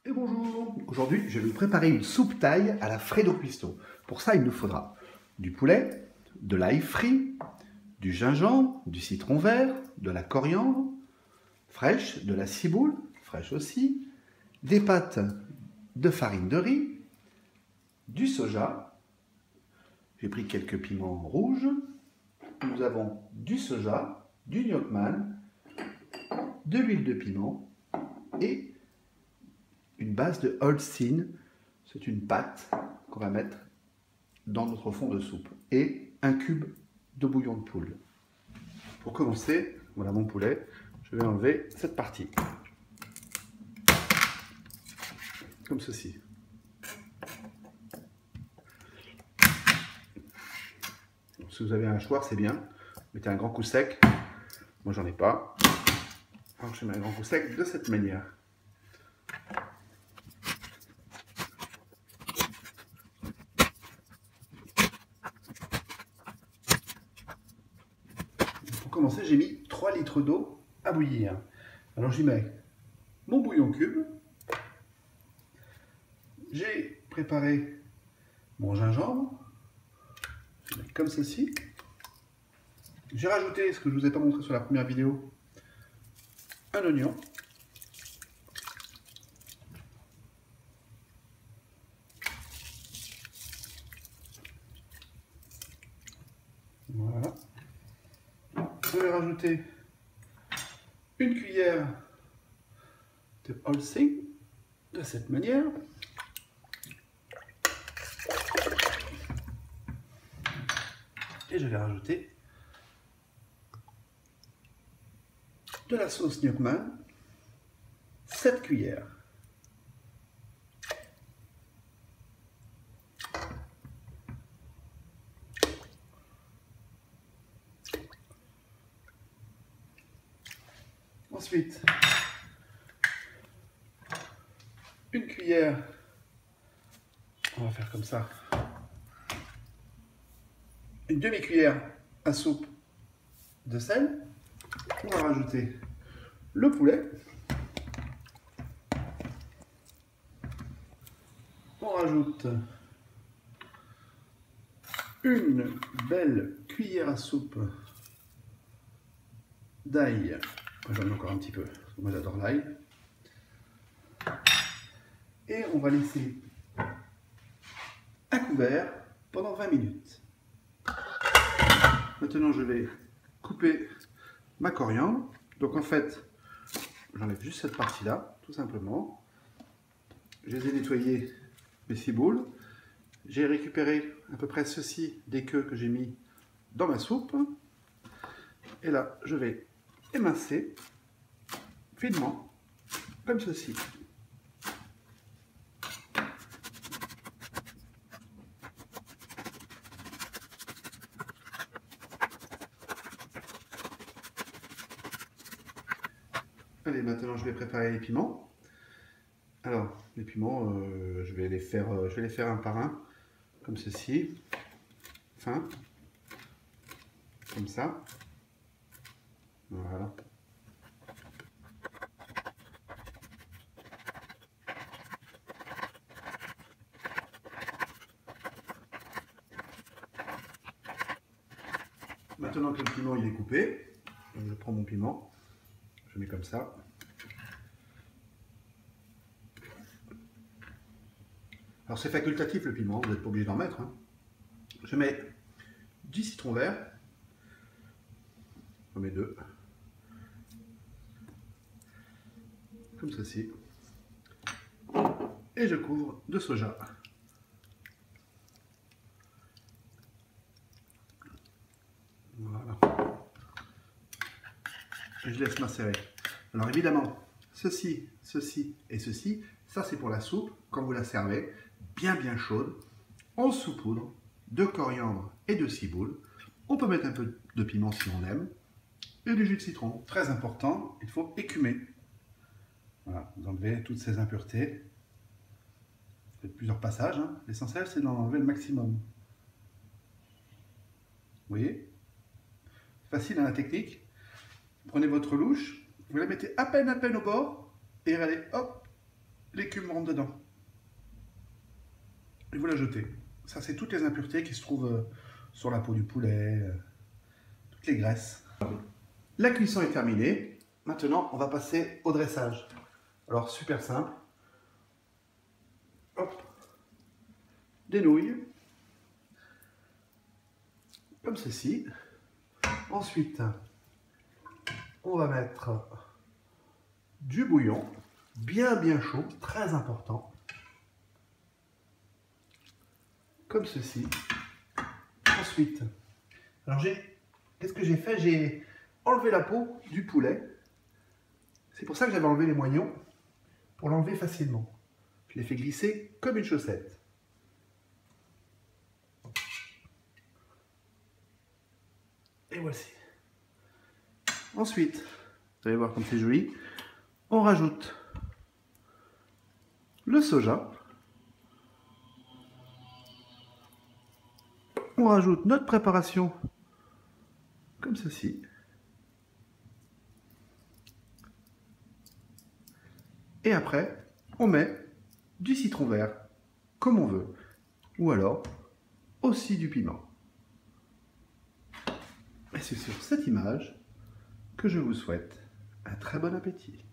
Et bonjour! Aujourd'hui, je vais vous préparer une soupe thaï à la Fredo Cuisto. Pour ça, il nous faudra du poulet, de l'ail frit, du gingembre, du citron vert, de la coriandre fraîche, de la ciboule fraîche aussi, des pâtes de farine de riz, du soja. J'ai pris quelques piments rouges. Nous avons du soja, du gnocchman, de l'huile de piment et une base de Holstein. C'est une pâte qu'on va mettre dans notre fond de soupe et un cube de bouillon de poule. Pour commencer, voilà mon poulet, je vais enlever cette partie comme ceci. Donc, si vous avez un hachoir, c'est bien. Mettez un grand coup sec. Moi, j'en ai pas. Alors, je mets un grand coup sec de cette manière. Pour commencer, j'ai mis 3 litres d'eau à bouillir. Alors, j'y mets mon bouillon cube. J'ai préparé mon gingembre. Je vais mettre comme ceci. J'ai rajouté, ce que je ne vous ai pas montré sur la première vidéo, un oignon. Voilà. Je vais rajouter une cuillère de Holstein de cette manière. Et je vais rajouter de la sauce gnocchman, 7 cuillères. Ensuite, une cuillère, on va faire comme ça, une demi-cuillère à soupe de sel. On va rajouter le poulet. On rajoute une belle cuillère à soupe d'ail. J'en ai encore un petit peu, parce que moi j'adore l'ail. Et on va laisser à couvert pendant 20 minutes. Maintenant je vais couper ma coriandre. Donc en fait, j'enlève juste cette partie-là, tout simplement. Je les ai nettoyés, mes ciboules. J'ai récupéré à peu près ceci des queues que j'ai mis dans ma soupe. Et là, je vais émincer finement, comme ceci. Allez, maintenant je vais préparer les piments. Alors, les piments, je vais les faire un par un, comme ceci, fin, comme ça. Voilà. Maintenant que le piment il est coupé, je prends mon piment, je mets comme ça. Alors c'est facultatif le piment, vous n'êtes pas obligé d'en mettre. Hein. Je mets du citron vert, j'en mets 2, comme ceci, et je couvre de soja. Voilà. Et je laisse macérer. Alors évidemment, ceci, ceci et ceci, ça c'est pour la soupe, quand vous la servez, bien chaude, on saupoudre de coriandre et de ciboule. On peut mettre un peu de piment si on aime, et du jus de citron. Très important, il faut écumer. Voilà, vous enlevez toutes ces impuretés. Faites plusieurs passages, hein. L'essentiel c'est d'en enlever le maximum. Vous voyez? Facile à la technique. Prenez votre louche, vous la mettez à peine au bord, et regardez, hop, les l'écume rentre dedans. Et vous la jetez. Ça, c'est toutes les impuretés qui se trouvent sur la peau du poulet, toutes les graisses. La cuisson est terminée. Maintenant, on va passer au dressage. Alors, super simple. Hop. Des nouilles. Comme ceci. Ensuite, on va mettre du bouillon, bien chaud, très important. Comme ceci. Ensuite, alors qu'est-ce que j'ai fait? J'ai enlevé la peau du poulet. C'est pour ça que j'avais enlevé les moignons, pour l'enlever facilement. Je l'ai fait glisser comme une chaussette. Et voici. Ensuite, vous allez voir comme c'est joli, on rajoute le soja. On rajoute notre préparation comme ceci. Et après, on met du citron vert, comme on veut. Ou alors, aussi du piment. Et c'est sur cette image que je vous souhaite un très bon appétit.